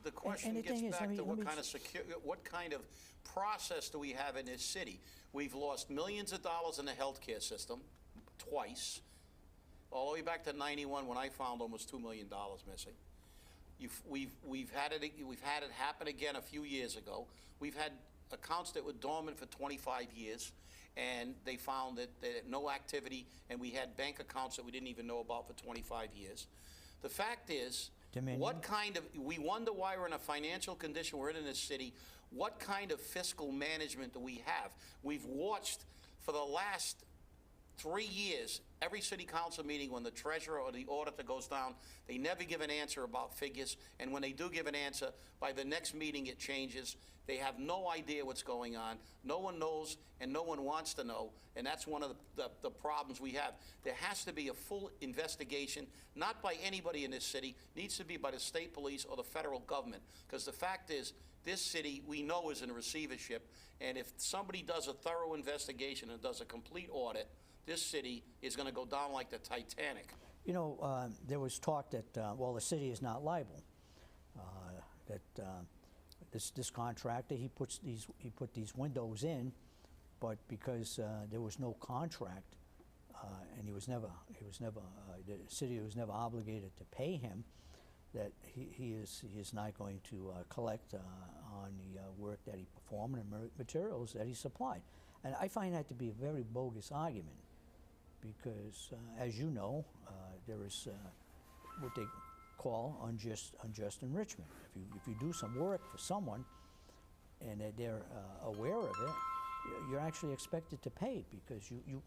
the question the gets thing is, back to let me what kind of process do we have in this city? We've lost millions of dollars in the healthcare system, twice. All the way back to '91 when I found almost $2 million missing. We've had it happen again a few years ago. We've had accounts that were dormant for 25 years, and they found that no activity, and we had bank accounts that we didn't even know about for 25 years. The fact is, Dominion. we wonder why we're in a financial condition we're in this city. What kind of fiscal management do we have? We've watched for the last 3 years, every city council meeting, when the treasurer or the auditor goes down, they never give an answer about figures, and when they do give an answer, by the next meeting it changes. They have no idea what's going on. No one knows, and no one wants to know, and that's one of the problems we have. There has to be a full investigation, not by anybody in this city, needs to be by the state police or the federal government, because the fact is, this city, we know, is in receivership, and if somebody does a thorough investigation and does a complete audit, this city is going to go down like the Titanic. You know, there was talk that, the city is not liable. This contractor, he put these windows in, but because there was no contract, and the city was never obligated to pay him, that he is not going to collect on the work that he performed and the materials that he supplied. And I find that to be a very bogus argument, because as you know, there is what they call unjust enrichment. If you do some work for someone and they're aware of it, you're actually expected to pay, because you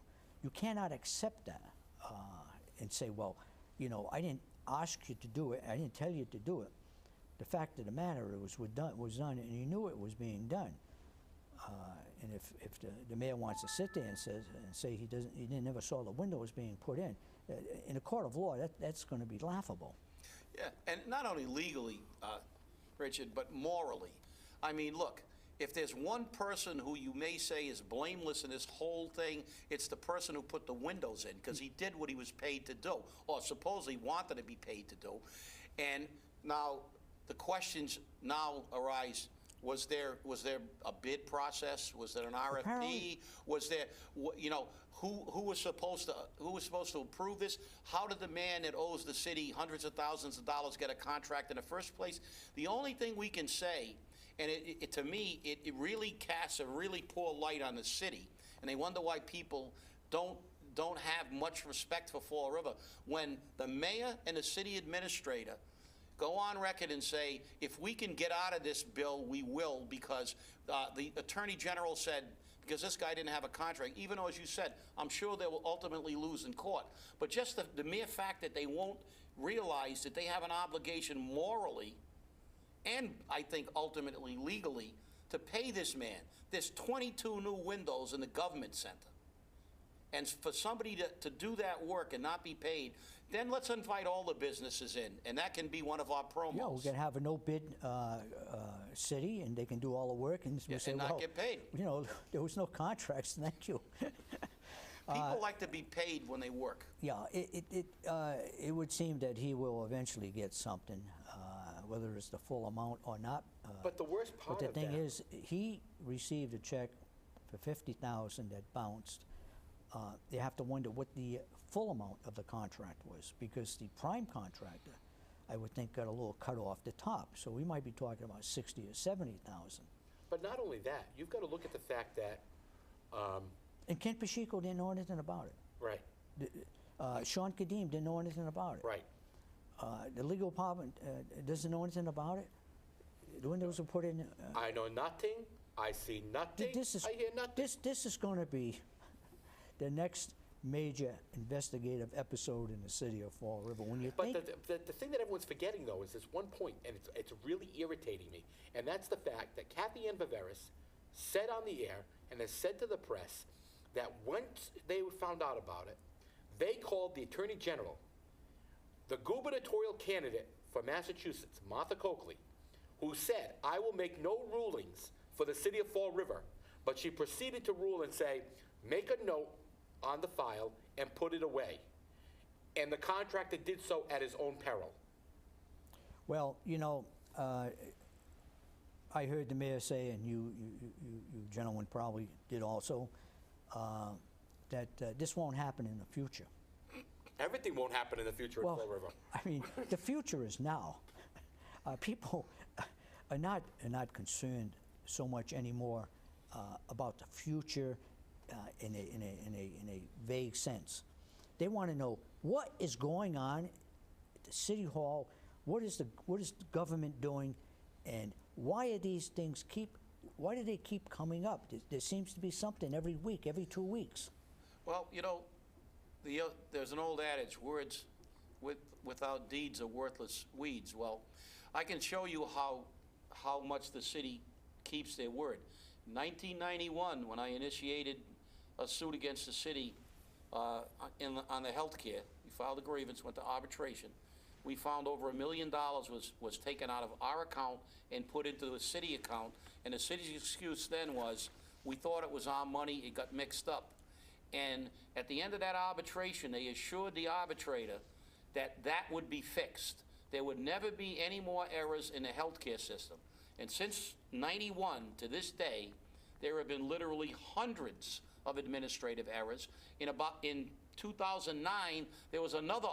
cannot accept that and say, well, you know, I didn't ask you to do it, I didn't tell you to do it. The fact of the matter, it was done, and you knew it was being done. And if the mayor wants to sit there and say he never saw the windows being put in a court of law, that's going to be laughable. Yeah, and not only legally, Richard, but morally. I mean, look, if there's one person who you may say is blameless in this whole thing, it's the person who put the windows in, because he did what he was paid to do, or supposedly wanted to be paid to do. And now the questions now arise, Was there a bid process? Was there an RFP? Apparently- Was there, you know, who was supposed to approve this? How did the man that owes the city hundreds of thousands of dollars get a contract in the first place? The only thing we can say, and to me, it really casts a really poor light on the city, and they wonder why people don't have much respect for Fall River, when the mayor and the city administrator go on record and say, if we can get out of this bill, we will, because the Attorney General said, because this guy didn't have a contract, even though, as you said, I'm sure they will ultimately lose in court. But just the mere fact that they won't realize that they have an obligation morally, and I think ultimately legally, to pay this man. There's 22 new windows in the government center. And for somebody to do that work and not be paid, then let's invite all the businesses in, and that can be one of our promos. Yeah, we're gonna have a no-bid city, and they can do all the work, and we'll say, and not well, get paid. you know, there was no contracts, thank you. People like to be paid when they work. Yeah, it would seem that he will eventually get something, whether it's the full amount or not. But the worst part But of the thing that- is, he received a check for $50,000 that bounced. You have to wonder what the full amount of the contract was, because the prime contractor, I would think, got a little cut off the top. So we might be talking about 60 or 70,000. But not only that, you've got to look at the fact that, And Ken Pacheco didn't know anything about it. right, Sean Kadim didn't know anything about it. right. The legal department doesn't know anything about it. The windows were put in. I know nothing, I see nothing, This is I hear nothing. this is going to be the next major investigative episode in the city of Fall River. When you But think, the thing that everyone's forgetting, though, is this one point, and it's really irritating me, and that's the fact that Kathy Ann Viveris said on the air and has said to the press that once they found out about it, they called the Attorney General, the gubernatorial candidate for Massachusetts, Martha Coakley, who said, I will make no rulings for the city of Fall River, but she proceeded to rule and say, make a note on the file and put it away. And the contractor did so at his own peril. well, you know, I heard the mayor say, and you gentlemen probably did also, that this won't happen in the future. Everything won't happen in the future Well, at Fall River. I mean, the future is now. People are not concerned so much anymore about the future in a vague sense. They want to know what is going on at the city hall. What is the government doing, and why are these things why do they keep coming up? There seems to be something every week, every 2 weeks. Well, you know, there's an old adage, words without deeds are worthless weeds. Well, I can show you how much the city keeps their word. In 1991, when I initiated a suit against the city on the health care, we filed a grievance, went to arbitration. We found over $1 million was taken out of our account and put into the city account, and the city's excuse then was, we thought it was our money, it got mixed up. And at the end of that arbitration, they assured the arbitrator that that would be fixed. There would never be any more errors in the healthcare system. And since '91 to this day, there have been literally hundreds of administrative errors. In 2009, there was another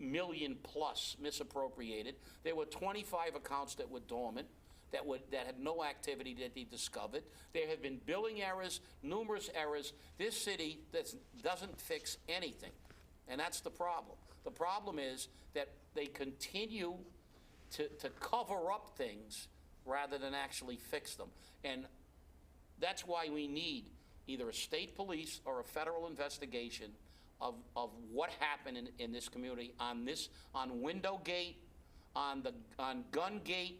$1 million plus misappropriated. There were 25 accounts that were dormant, that had no activity that they discovered. There have been billing errors, numerous errors. This city doesn't fix anything, and that's the problem. The problem is that they continue to cover up things rather than actually fix them. And that's why we need either a state police or a federal investigation of what happened in this community on Windowgate, on Gungate,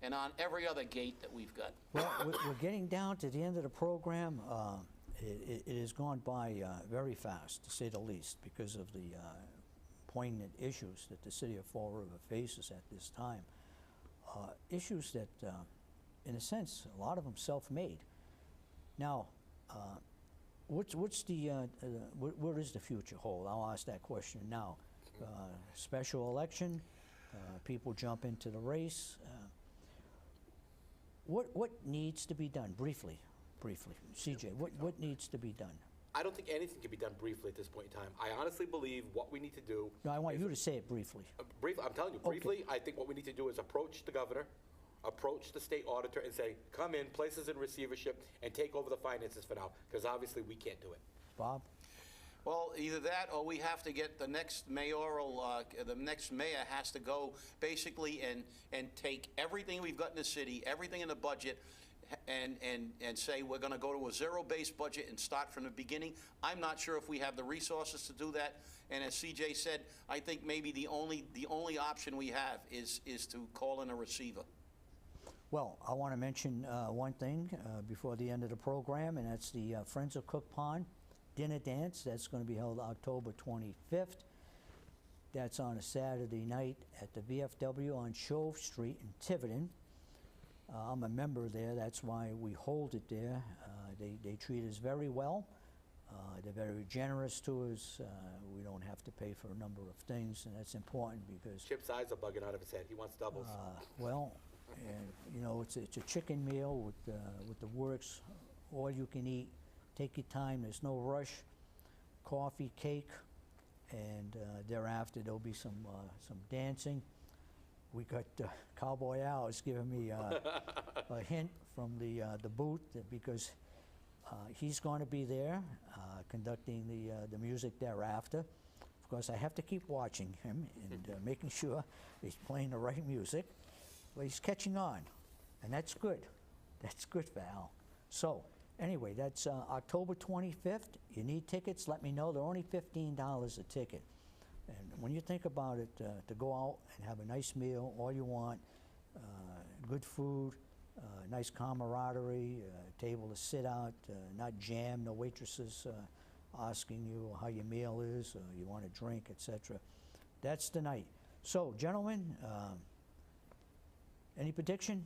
and on every other gate that we've got. Well, we're getting down to the end of the program. It has gone by very fast, to say the least, because of the poignant issues that the city of Fall River faces at this time. Issues that, in a sense, a lot of them self-made. Now, where is the future hold? I'll ask that question now. Special election, people jump into the race. what needs to be done, briefly? CJ, what needs to be done? I don't think anything can be done briefly at this point in time. I honestly believe what we need to do. No, I want you to say it briefly. Briefly, I'm telling you, briefly, I think what we need to do is approach the governor, approach the state auditor and say, come in, place us in receivership, and take over the finances for now, because obviously we can't do it. Bob? Well, either that or we have to get the next mayoral, the next mayor has to go basically and take everything we've got in the city, everything in the budget, and say we're going to go to a zero-based budget and start from the beginning. I'm not sure if we have the resources to do that. And as CJ said, I think maybe the only option we have is to call in a receiver. Well, I want to mention one thing before the end of the program, and that's the Friends of Cook Pond Dinner Dance. That's going to be held October 25th. That's on a Saturday night at the VFW on Shove Street in Tiverton. I'm a member there, that's why we hold it there. They treat us very well. They're very generous to us. We don't have to pay for a number of things, and that's important because... Chip's eyes are bugging out of his head. He wants doubles. Well, and, you know, it's a chicken meal with the works, all you can eat. Take your time, there's no rush. Coffee, cake, and thereafter there'll be some dancing. We got Cowboy Al is giving me a hint from the booth because he's going to be there conducting the music thereafter. Of course, I have to keep watching him and making sure he's playing the right music. But he's catching on, and that's good. That's good for Al. So, anyway, that's October 25th. You need tickets, let me know. They're only $15 a ticket. And when you think about it, to go out and have a nice meal, all you want, good food, nice camaraderie, table to sit at, not jam, no waitresses asking you how your meal is, you want a drink, etc. That's the night. So, gentlemen, any prediction?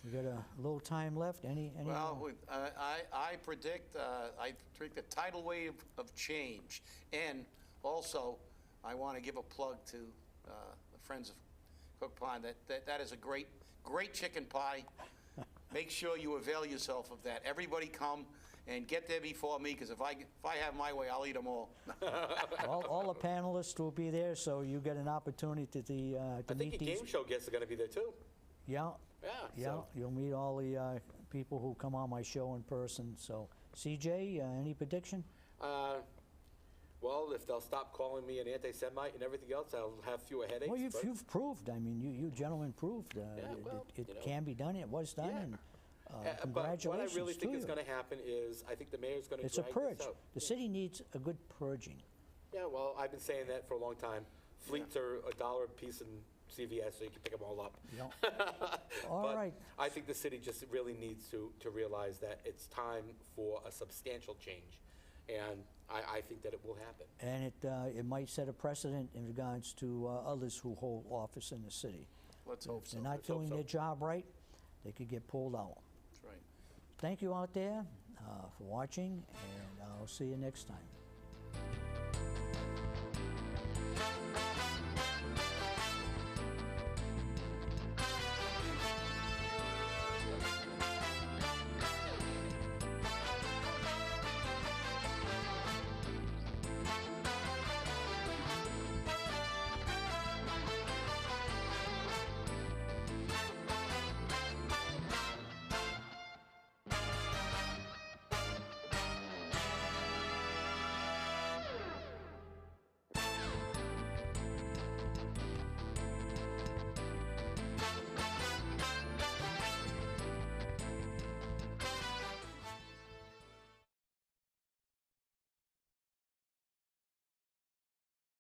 We got a little time left. Any Well, I predict a tidal wave of change, and also I want to give a plug to the Friends of Cook Pond. That is a great chicken pie. Make sure you avail yourself of that. Everybody come and get there before me, because if I have my way, I'll eat them all. all the panelists will be there, so you get an opportunity to meet I think the game show guests are going to be there too. Yeah. Yeah. So. You'll meet all the people who come on my show in person. So, CJ, any prediction? Well, if they'll stop calling me an anti-Semite and everything else, I'll have fewer headaches. Well, you've proved. I mean, you gentlemen proved it can be done. It was done. Yeah. And congratulations but what I really think to is you. going to happen is I think the mayor's going to It's a drag purge. this out. The city needs a good purging. Yeah, well, I've been saying that for a long time. Fleets are $1 a piece in CVS, so you can pick them all up. Yeah. All right. I think the city just really needs to realize that it's time for a substantial change, and I think that it will happen. And it might set a precedent in regards to others who hold office in the city. Let's hope If so. they're not Let's hope doing so. their job right, they could get pulled out. That's right. Thank you out there for watching, and I'll see you next time.